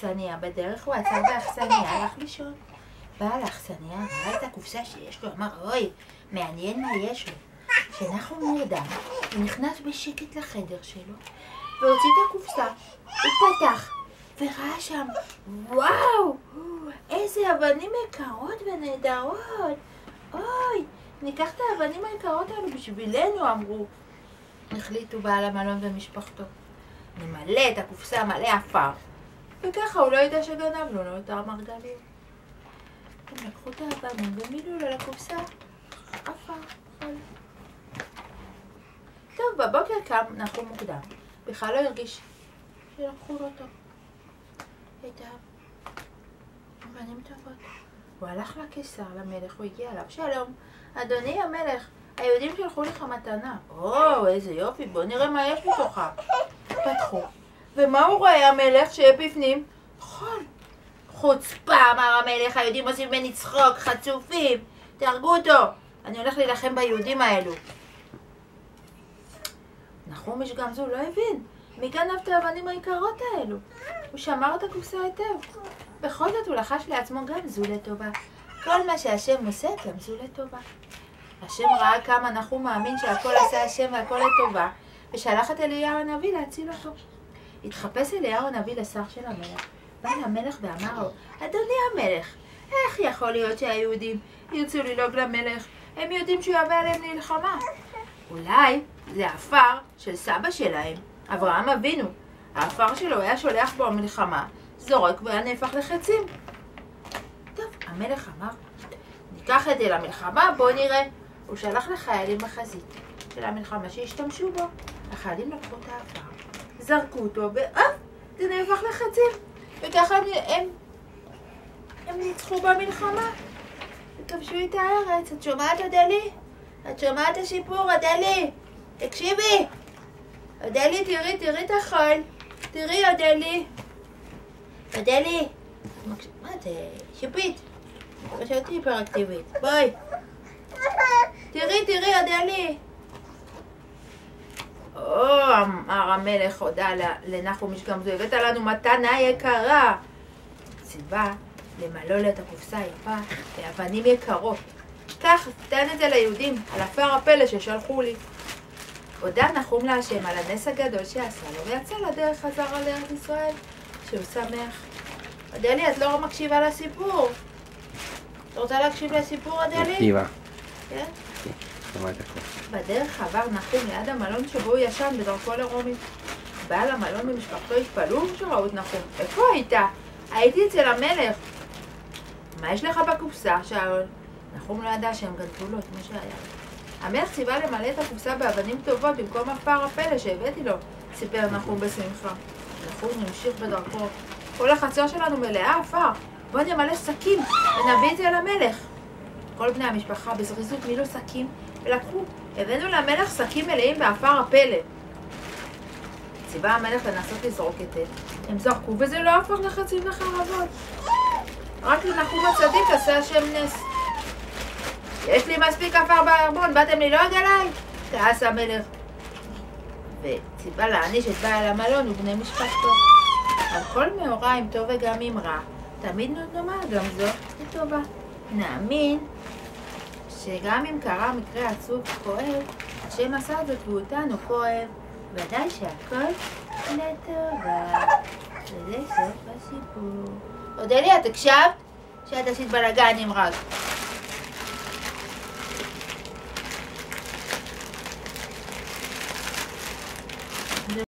לאכסניה, בדרך הוא עצר באכסניה, הלך לישון. בא לאכסניה, ראה את הקופסה שיש לו, אמר, אוי, מעניין מה יש לו. כשנחום נרדם, הוא נכנס בשקט לחדר שלו, והוציא את הקופסה, הוא פתח, וראה שם, וואו, איזה אבנים יקרות ונהדרות. אוי, ניקח את האבנים היקרות האלו בשבילנו, אמרו. החליטו בעל המלון ומשפחתו. נמלא את הקופסה מלא עפר, וככה הוא לא ידע שגנבנו לו את המרגליות. הם לקחו את האבנים ומילאו לו לקופסה עפר. טוב, בבוקר קם נחום מוקדם. בכלל לא הרגיש שלקחו לו אותו. הייתה אבנים טובות. הוא הלך לקיסר, למלך, הוא הגיע אליו. שלום, אדוני המלך, היהודים שלחו לך מתנה. או, איזה יופי, בוא נראה מה יש בתוכה. פתחו. ומה הוא רואה המלך שבפנים? חול. חוצפה, אמר המלך, היהודים עושים ממני צחוק, חצופים. תהרגו אותו. אני הולך להילחם ביהודים האלו. נחום איש גמזו לא הבין. מי גנב את האבנים היקרות האלו? הוא שמר את הקופסה היטב. בכל זאת הוא לחש לעצמו גמזו לטובה. כל מה שהשם עושה, גמזו לטובה. השם ראה כמה נחום מאמין שהכל עשה השם והכל לטובה, ושלח את אליהו הנביא להציל אותו. התחפש אליהו הנביא לשר של המלך. בא למלך ואמר לו, אדוני המלך, איך יכול להיות שהיהודים ירצו ללעוג למלך? הם יודעים שהוא יבוא עליהם להילחמה. אולי זה העפר של סבא שלהם, אברהם אבינו. העפר שלו היה שולח בו מלחמה, זורק והיה נהפך לחצים. טוב, המלך אמר, ניקח את זה למלחמה, בוא נראה. הוא שלח לחיילים בחזית של המלחמה שהשתמשו בו. החיילים לקחו את העפר, זרקו אותו, זה נהפך לחצים. וככה הם ניצחו במלחמה וכבשו את הארץ. את שומעת, אדלי? את שומעת את הסיפור, אדלי? תקשיבי! אדלי, תראי את החול. תראי, אדלי. אדלי. מה זה? שיפית. פשוט היפראקטיבית. בואי. תראי, אדלי. אמר המלך, הודה לנחום איש גמזו, הבאת לנו מתנה יקרה. ציווה למלא לו את הקופסה יפה באבנים יקרות. כך, תן את זה ליהודים, על עפר הפלא ששלחו לי. הודה נחום להשם על הנס הגדול שעשה לו, ויצא לדרך חזרה לארץ ישראל, שהוא שמח. אדלי, את לא מקשיבה לסיפור. את רוצה להקשיב לסיפור, אדלי? מקשיבה. כן? שמעת הכל. בדרך עבר נחום ליד המלון שבו הוא ישן בדרכו לרומי. בעל המלון ומשפחתו התפלאו שראו את נחום. איפה היית? הייתי אצל המלך. מה יש לך בקופסה? שאל. נחום לא ידע שהם גנבו לו את מה שהיה. המלך ציווה למלא את הקופסה באבנים טובות במקום עפר הפלא שהבאתי לו, סיפר נחום בשמחה. נחום המשיך בדרכו. כל החצר שלנו מלאה עפר. בוא נמלא שקים ונביא את זה למלך. כל בני המשפחה בזריזות מילאו שקים ולקחו. הבאנו למלך שקים מלאים בעפר הפלא. ציווה המלך לנסות לזרוק את זה. הם זרקו וזה לא הפך לחצים וחרבות. רק לנחום הצדיק עשה השם נס. יש לי מספיק עפר בארמון, באתם ללעוג עליי? כעס המלך. וציווה להעניש את בעל המלון ובני משפחתו. על כל מאורע עם טוב וגם עם רע, תמיד נאמר גם זאת לטובה. נאמין שגם אם קרה מקרה עצוב וכואב, השם עשה זאת ואותנו כואב. ודאי שהכל לטובה. וזה סוף הסיפור. אודליה, את הקשבת? שאת עשית בלגן עם רז.